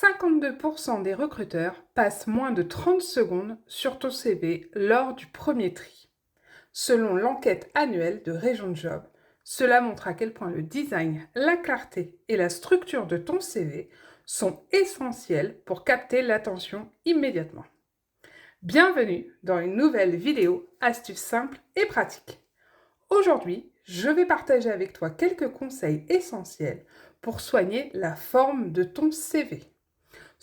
52% des recruteurs passent moins de 30 secondes sur ton CV lors du premier tri. Selon l'enquête annuelle de Région Job, cela montre à quel point le design, la clarté et la structure de ton CV sont essentiels pour capter l'attention immédiatement. Bienvenue dans une nouvelle vidéo astuces simples et pratiques. Aujourd'hui, je vais partager avec toi quelques conseils essentiels pour soigner la forme de ton CV.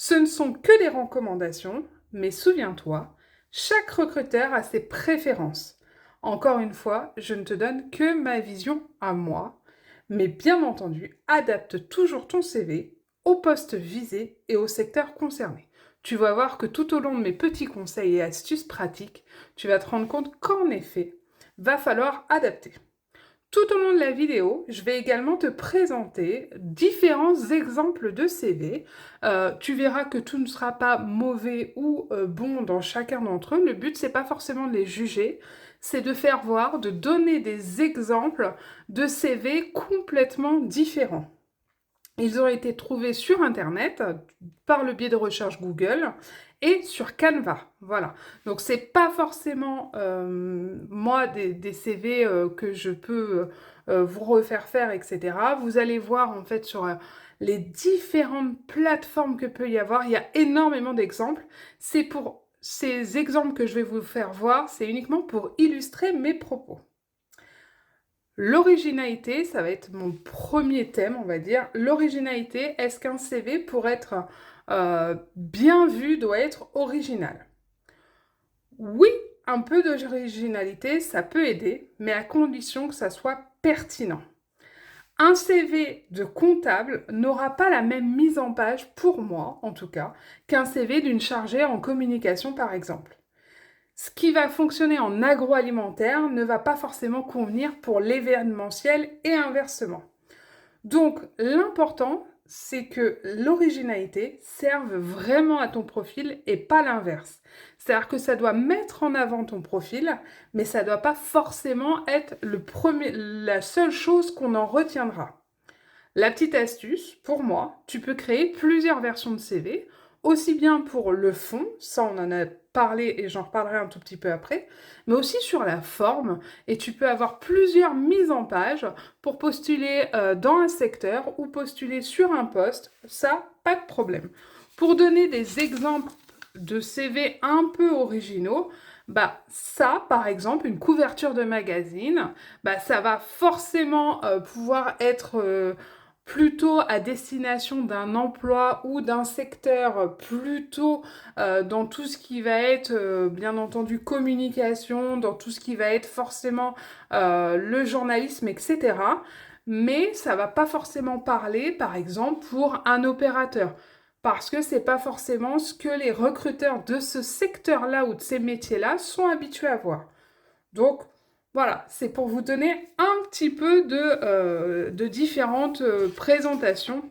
Ce ne sont que des recommandations, mais souviens-toi, chaque recruteur a ses préférences. Encore une fois, je ne te donne que ma vision à moi, mais bien entendu, adapte toujours ton CV au poste visé et au secteur concerné. Tu vas voir que tout au long de mes petits conseils et astuces pratiques, tu vas te rendre compte qu'en effet, va falloir adapter. Tout au long de la vidéo, je vais également te présenter différents exemples de CV. Tu verras que tout ne sera pas mauvais ou bon dans chacun d'entre eux. Le but, c'est pas forcément de les juger, c'est de faire voir, de donner des exemples de CV complètement différents. Ils ont été trouvés sur Internet par le biais de recherche Google et sur Canva. Voilà. Donc, c'est pas forcément moi des CV que je peux vous refaire faire, etc. Vous allez voir en fait sur les différentes plateformes que peut y avoir. Il y a énormément d'exemples. C'est pour ces exemples que je vais vous faire voir, c'est uniquement pour illustrer mes propos. L'originalité, ça va être mon premier thème, on va dire. L'originalité, est-ce qu'un CV, pour être bien vu, doit être original? Oui, un peu d'originalité, ça peut aider, mais à condition que ça soit pertinent. Un CV de comptable n'aura pas la même mise en page, pour moi en tout cas, qu'un CV d'une chargée en communication par exemple. Ce qui va fonctionner en agroalimentaire ne va pas forcément convenir pour l'événementiel et inversement. Donc, l'important, c'est que l'originalité serve vraiment à ton profil et pas l'inverse. C'est-à-dire que ça doit mettre en avant ton profil, mais ça ne doit pas forcément être la seule chose qu'on en retiendra. La petite astuce, pour moi, tu peux créer plusieurs versions de CV, aussi bien pour le fond, ça on en a parlé et j'en reparlerai un tout petit peu après, mais aussi sur la forme, et tu peux avoir plusieurs mises en page pour postuler dans un secteur ou postuler sur un poste, ça, pas de problème. Pour donner des exemples de CV un peu originaux, bah ça, par exemple, une couverture de magazine, bah ça va forcément pouvoir être plutôt à destination d'un emploi ou d'un secteur plutôt dans tout ce qui va être, bien entendu, communication, dans tout ce qui va être forcément le journalisme, etc. Mais ça va pas forcément parler, par exemple, pour un opérateur. Parce que c'est pas forcément ce que les recruteurs de ce secteur-là ou de ces métiers-là sont habitués à voir. Donc, voilà, c'est pour vous donner un petit peu de différentes présentations.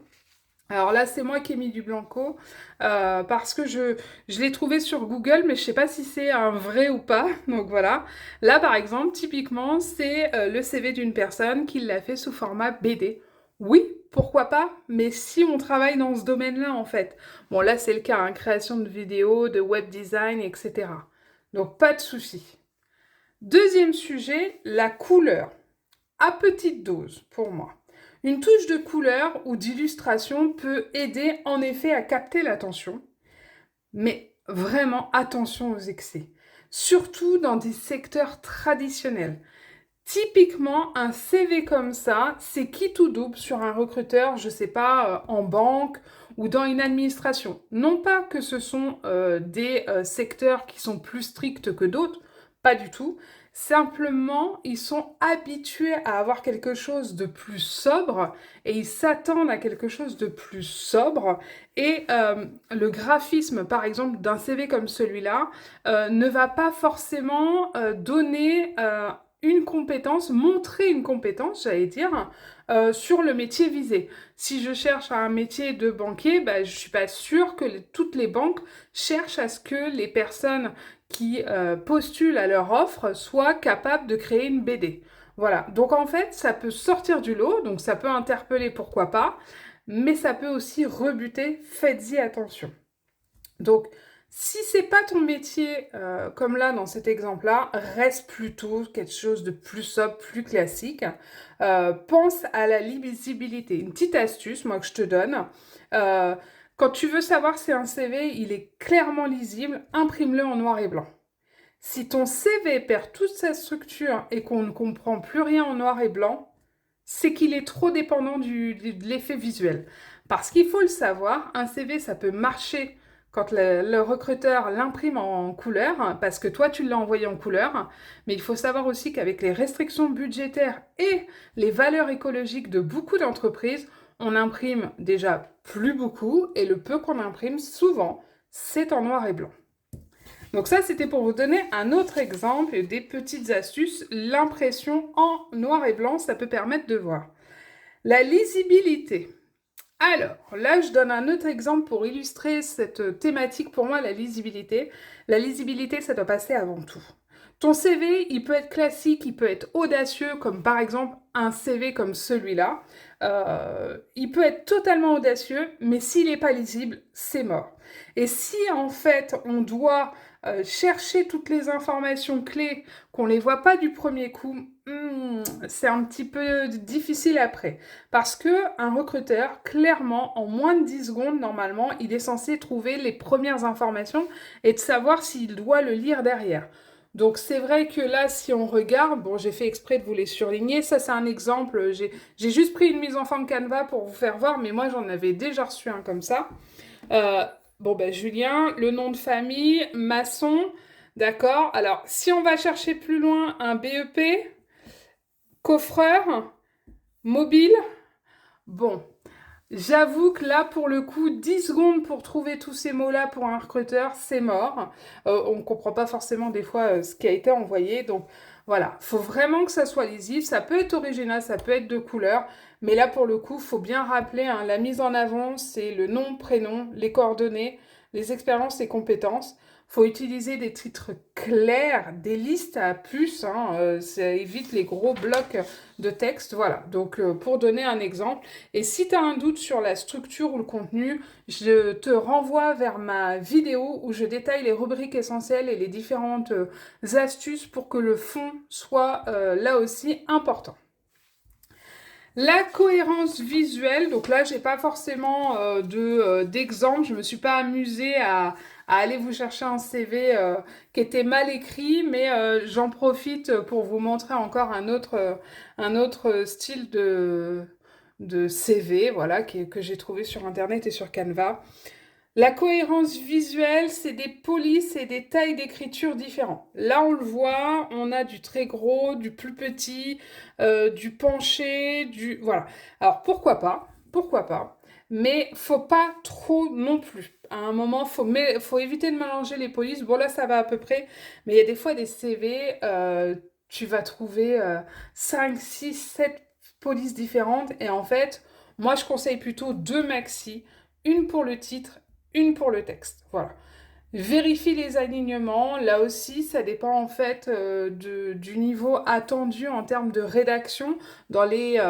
Alors là, c'est moi qui ai mis du blanco parce que je l'ai trouvé sur Google, mais je ne sais pas si c'est un vrai ou pas. Donc voilà. Là, par exemple, typiquement, c'est le CV d'une personne qui l'a fait sous format BD. Oui, pourquoi pas, mais si on travaille dans ce domaine-là, en fait. Bon, là, c'est le cas, hein, création de vidéos, de web design, etc. Donc, pas de souci. Deuxième sujet, la couleur. À petite dose, pour moi. Une touche de couleur ou d'illustration peut aider en effet à capter l'attention, mais vraiment attention aux excès, surtout dans des secteurs traditionnels. Typiquement, un CV comme ça, c'est quitte ou double sur un recruteur, je sais pas, en banque ou dans une administration. Non pas que ce sont des secteurs qui sont plus stricts que d'autres, pas du tout. Simplement, ils sont habitués à avoir quelque chose de plus sobre et ils s'attendent à quelque chose de plus sobre. Et le graphisme, par exemple, d'un CV comme celui-là, ne va pas forcément donner une compétence, montrer une compétence, j'allais dire, sur le métier visé. Si je cherche un métier de banquier, bah, je ne suis pas sûre que toutes les banques cherchent à ce que les personnes qui postulent à leur offre soient capables de créer une BD. Voilà, donc en fait, ça peut sortir du lot, donc ça peut interpeller, pourquoi pas, mais ça peut aussi rebuter, faites-y attention. Donc, si c'est pas ton métier, comme là dans cet exemple-là, reste plutôt quelque chose de plus sobre, plus classique. Pense à la lisibilité. Une petite astuce, moi, que je te donne. euh, Quand tu veux savoir si un CV, il est clairement lisible, imprime-le en noir et blanc. Si ton CV perd toute sa structure et qu'on ne comprend plus rien en noir et blanc, c'est qu'il est trop dépendant de l'effet visuel. Parce qu'il faut le savoir, un CV, ça peut marcher quand le recruteur l'imprime en couleur, parce que toi, tu l'as envoyé en couleur. Mais il faut savoir aussi qu'avec les restrictions budgétaires et les valeurs écologiques de beaucoup d'entreprises, on imprime déjà plus beaucoup, et le peu qu'on imprime, souvent, c'est en noir et blanc. Donc ça, c'était pour vous donner un autre exemple et des petites astuces. L'impression en noir et blanc, ça peut permettre de voir. La lisibilité. Alors, là, je donne un autre exemple pour illustrer cette thématique. Pour moi, la lisibilité. La lisibilité, ça doit passer avant tout. Ton CV, il peut être classique, il peut être audacieux, comme par exemple un CV comme celui-là. Il peut être totalement audacieux, mais s'il n'est pas lisible, c'est mort. Et si en fait on doit chercher toutes les informations clés, qu'on ne les voit pas du premier coup, c'est un petit peu difficile après. Parce que un recruteur, clairement, en moins de 10 secondes, normalement, il est censé trouver les premières informations et de savoir s'il doit le lire derrière. Donc c'est vrai que là, si on regarde, bon, j'ai fait exprès de vous les surligner, ça c'est un exemple, j'ai juste pris une mise en forme Canva pour vous faire voir, mais moi j'en avais déjà reçu un comme ça. Euh, bon, ben Julien, le nom de famille, maçon, d'accord. Alors, si on va chercher plus loin, un BEP, coffreur, mobile, bon, j'avoue que là, pour le coup, 10 secondes pour trouver tous ces mots-là pour un recruteur, c'est mort. On ne comprend pas forcément des fois ce qui a été envoyé. Donc voilà, faut vraiment que ça soit lisible. Ça peut être original, ça peut être de couleur. Mais là, pour le coup, faut bien rappeler, hein, la mise en avant, c'est le nom, prénom, les coordonnées, les expériences et compétences. Faut utiliser des titres clairs, des listes à puces, hein, ça évite les gros blocs de texte. Voilà, donc pour donner un exemple. Et si tu as un doute sur la structure ou le contenu, je te renvoie vers ma vidéo où je détaille les rubriques essentielles et les différentes astuces pour que le fond soit là aussi important. La cohérence visuelle, donc là, j'ai pas forcément d'exemple, je me suis pas amusée à aller vous chercher un CV qui était mal écrit, mais j'en profite pour vous montrer encore un autre style de CV, voilà, que j'ai trouvé sur Internet et sur Canva. La cohérence visuelle, c'est des polices et des tailles d'écriture différents. Là, on le voit, on a du très gros, du plus petit, du penché, du... Voilà. Alors, pourquoi pas? Pourquoi pas? Mais faut pas trop non plus. À un moment, faut éviter de mélanger les polices. Bon, là, ça va à peu près. Mais il y a des fois des CV, tu vas trouver 5, 6, 7 polices différentes. Et en fait, moi, je conseille plutôt deux maxi. Une pour le titre, une pour le texte. Voilà. Vérifie les alignements. Là aussi, ça dépend en fait du niveau attendu en termes de rédaction. Dans les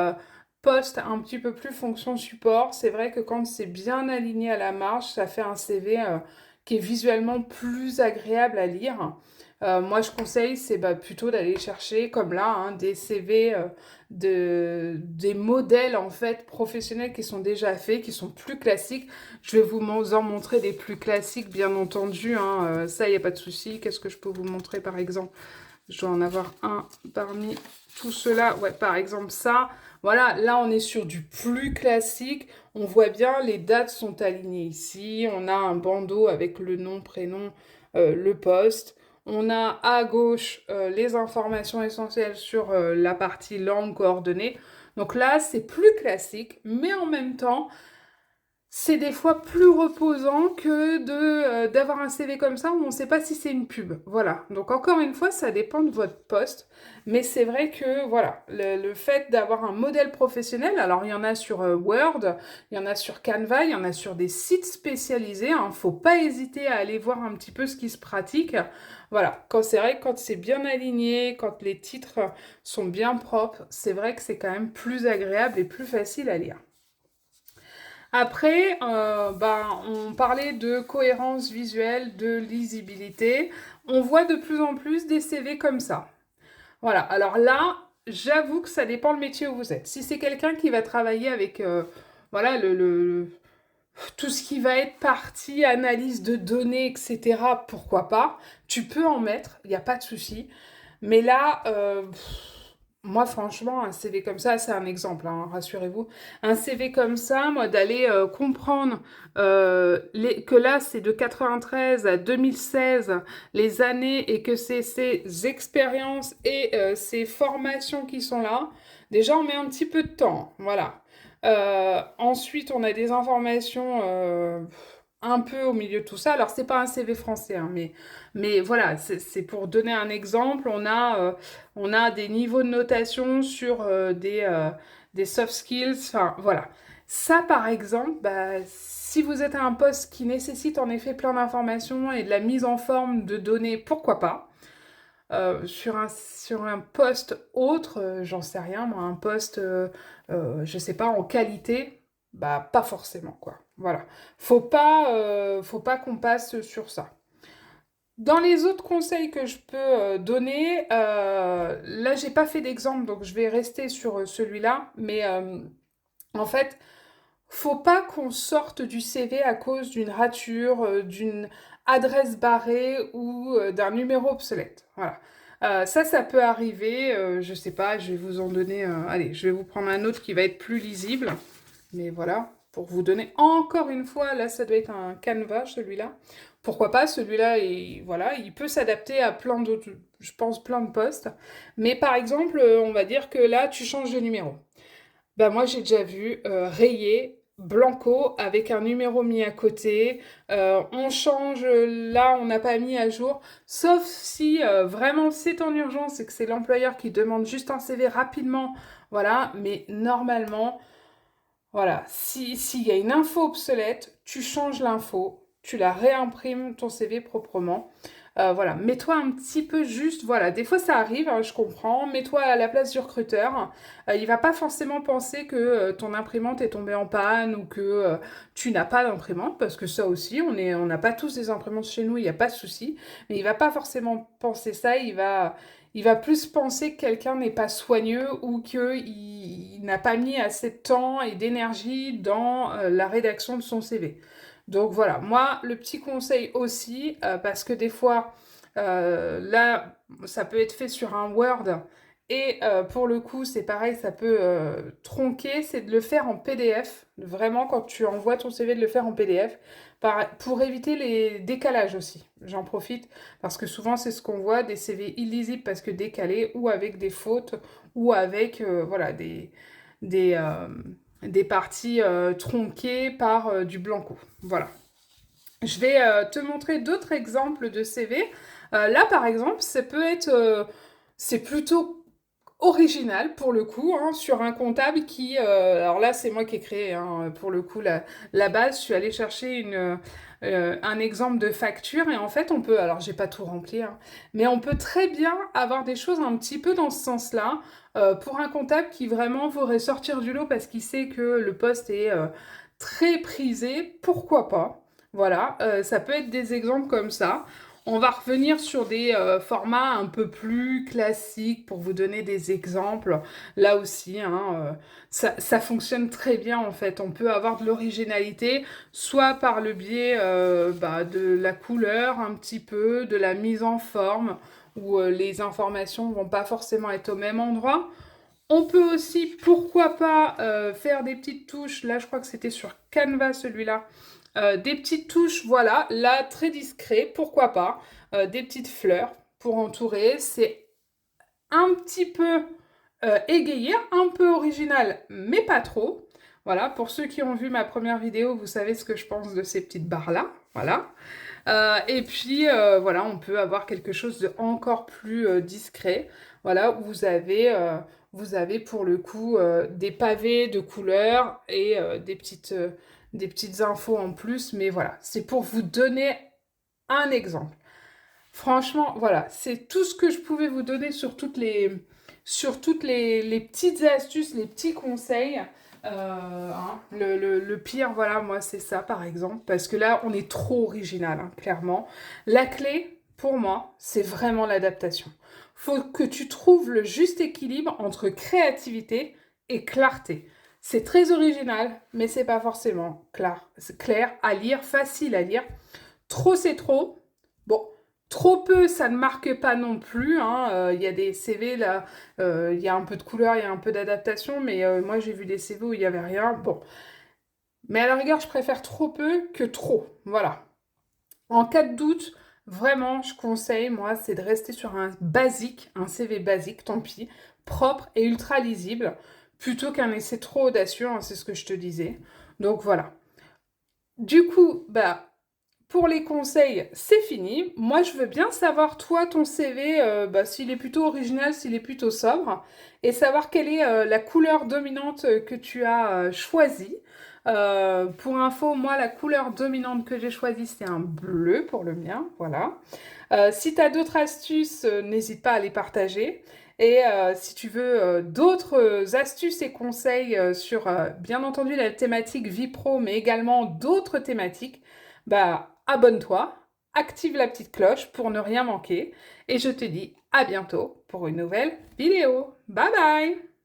postes un petit peu plus fonction support, c'est vrai que quand c'est bien aligné à la marge, ça fait un CV qui est visuellement plus agréable à lire. Moi, je conseille, c'est plutôt d'aller chercher, comme là, hein, des CV, des modèles en fait professionnels qui sont déjà faits, qui sont plus classiques. Je vais vous en montrer des plus classiques, bien entendu, hein, ça, il n'y a pas de souci. Qu'est-ce que je peux vous montrer, par exemple? Je dois en avoir un parmi tout cela. Ouais, par exemple, ça. Voilà, là, on est sur du plus classique. On voit bien, les dates sont alignées ici. On a un bandeau avec le nom, prénom, le poste. On a à gauche les informations essentielles sur la partie langue coordonnée. Donc là, c'est plus classique, mais en même temps, c'est des fois plus reposant que d'avoir un CV comme ça où on ne sait pas si c'est une pub. Voilà. Donc encore une fois, ça dépend de votre poste. Mais c'est vrai que voilà, le fait d'avoir un modèle professionnel, alors il y en a sur Word, il y en a sur Canva, il y en a sur des sites spécialisés. Hein, faut pas hésiter à aller voir un petit peu ce qui se pratique. Voilà. Quand c'est vrai, quand c'est bien aligné, quand les titres sont bien propres, c'est vrai que c'est quand même plus agréable et plus facile à lire. Après, on parlait de cohérence visuelle, de lisibilité. On voit de plus en plus des CV comme ça. Voilà, alors là, j'avoue que ça dépend le métier où vous êtes. Si c'est quelqu'un qui va travailler avec voilà, tout ce qui va être partie, analyse de données, etc., pourquoi pas, tu peux en mettre, il n'y a pas de souci. Mais là, moi, franchement, un CV comme ça, c'est un exemple, hein, rassurez-vous. Un CV comme ça, moi, d'aller comprendre que là, c'est de 93 à 2016, les années, et que c'est ces expériences et ces formations qui sont là, déjà, on met un petit peu de temps, voilà. Ensuite, on a des informations un peu au milieu de tout ça. Alors, c'est pas un CV français, hein, mais voilà, c'est pour donner un exemple. On a des niveaux de notation sur des soft skills. Enfin, voilà. Ça, par exemple, bah, si vous êtes à un poste qui nécessite en effet plein d'informations et de la mise en forme de données, pourquoi pas? Sur un poste autre, j'en sais rien, moi, un poste, je sais pas, en qualité, bah pas forcément, quoi. Voilà. Faut pas qu'on passe sur ça. Dans les autres conseils que je peux donner, là j'ai pas fait d'exemple, donc je vais rester sur celui-là, mais en fait, faut pas qu'on sorte du CV à cause d'une rature, d'une adresse barrée ou d'un numéro obsolète. Voilà. Ça peut arriver. Je sais pas, je vais vous en donner. Allez, je vais vous prendre un autre qui va être plus lisible. Mais voilà, pour vous donner encore une fois, là, ça doit être un Canva, celui-là. Pourquoi pas, celui-là, et voilà, il peut s'adapter à plein d'autres, je pense, plein de postes. Mais par exemple, on va dire que là, tu changes de numéro. Ben moi, j'ai déjà vu rayé blanco avec un numéro mis à côté. On change, là, on n'a pas mis à jour. Sauf si vraiment c'est en urgence et que c'est l'employeur qui demande juste un CV rapidement. Voilà, mais normalement, voilà, s'il y a une info obsolète, tu changes l'info, tu la réimprimes ton CV proprement. Voilà, mets-toi un petit peu juste, voilà, des fois ça arrive, hein, je comprends, mets-toi à la place du recruteur. Il va pas forcément penser que ton imprimante est tombée en panne ou que tu n'as pas d'imprimante, parce que ça aussi, on n'a pas tous des imprimantes chez nous, il n'y a pas de souci. Mais il va pas forcément penser ça, il va plus penser que quelqu'un n'est pas soigneux ou qu'il n'a pas mis assez de temps et d'énergie dans la rédaction de son CV. Donc voilà, moi, le petit conseil aussi, parce que des fois, là, ça peut être fait sur un Word et pour le coup, c'est pareil, ça peut tronquer, c'est de le faire en PDF. Vraiment, quand tu envoies ton CV, de le faire en PDF pour éviter les décalages aussi. J'en profite parce que souvent, c'est ce qu'on voit, des CV illisibles parce que décalés ou avec des fautes ou avec voilà, des, euh, des parties tronquées par du blanco. Voilà. Je vais te montrer d'autres exemples de CV. Là, par exemple, c'est plutôt original pour le coup, hein, sur un comptable qui, alors là c'est moi qui ai créé, hein, pour le coup la base, je suis allée chercher un exemple de facture et en fait on peut, alors j'ai pas tout rempli, hein, mais on peut très bien avoir des choses un petit peu dans ce sens-là, pour un comptable qui vraiment voudrait sortir du lot parce qu'il sait que le poste est très prisé, pourquoi pas? Voilà, ça peut être des exemples comme ça. On va revenir sur des formats un peu plus classiques pour vous donner des exemples. Là aussi, hein, ça fonctionne très bien en fait. On peut avoir de l'originalité, soit par le biais de la couleur un petit peu, de la mise en forme, où les informations vont pas forcément être au même endroit. On peut aussi, pourquoi pas, faire des petites touches. Là, je crois que c'était sur Canva celui-là. Des petites touches, voilà, là, très discret, pourquoi pas. Des petites fleurs pour entourer. C'est un petit peu égayé, un peu original, mais pas trop. Voilà, pour ceux qui ont vu ma première vidéo, vous savez ce que je pense de ces petites barres-là. Voilà. Et puis, voilà, on peut avoir quelque chose de encore plus discret. Voilà, où vous avez pour le coup des pavés de couleurs et des petites infos en plus. Mais voilà, c'est pour vous donner un exemple. Franchement, voilà, c'est tout ce que je pouvais vous donner sur toutes les petites astuces, les petits conseils. Le pire, voilà, moi, c'est ça, par exemple, parce que là, on est trop original, hein, clairement. La clé, pour moi, c'est vraiment l'adaptation. Faut que tu trouves le juste équilibre entre créativité et clarté. C'est très original, mais c'est pas forcément clair. C'est clair à lire, facile à lire. Trop, c'est trop. Bon, trop peu, ça ne marque pas non plus, hein. Il y a des CV là, il y a un peu de couleur, il y a un peu d'adaptation, mais moi j'ai vu des CV où il n'y avait rien. Bon, mais à la rigueur, je préfère trop peu que trop. Voilà. En cas de doute, vraiment, je conseille, moi, c'est de rester sur un basique, un CV basique, tant pis, propre et ultra lisible, plutôt qu'un essai trop audacieux, hein, c'est ce que je te disais. Donc voilà. Du coup, bah, pour les conseils, c'est fini. Moi, je veux bien savoir, toi, ton CV, bah, s'il est plutôt original, s'il est plutôt sobre, et savoir quelle est la couleur dominante que tu as choisie. Pour info, moi, la couleur dominante que j'ai choisie, c'est un bleu pour le mien. Voilà. Si tu as d'autres astuces, n'hésite pas à les partager. Et si tu veux d'autres astuces et conseils sur, bien entendu, la thématique vie pro, mais également d'autres thématiques, bah, abonne-toi, active la petite cloche pour ne rien manquer. Et je te dis à bientôt pour une nouvelle vidéo. Bye bye!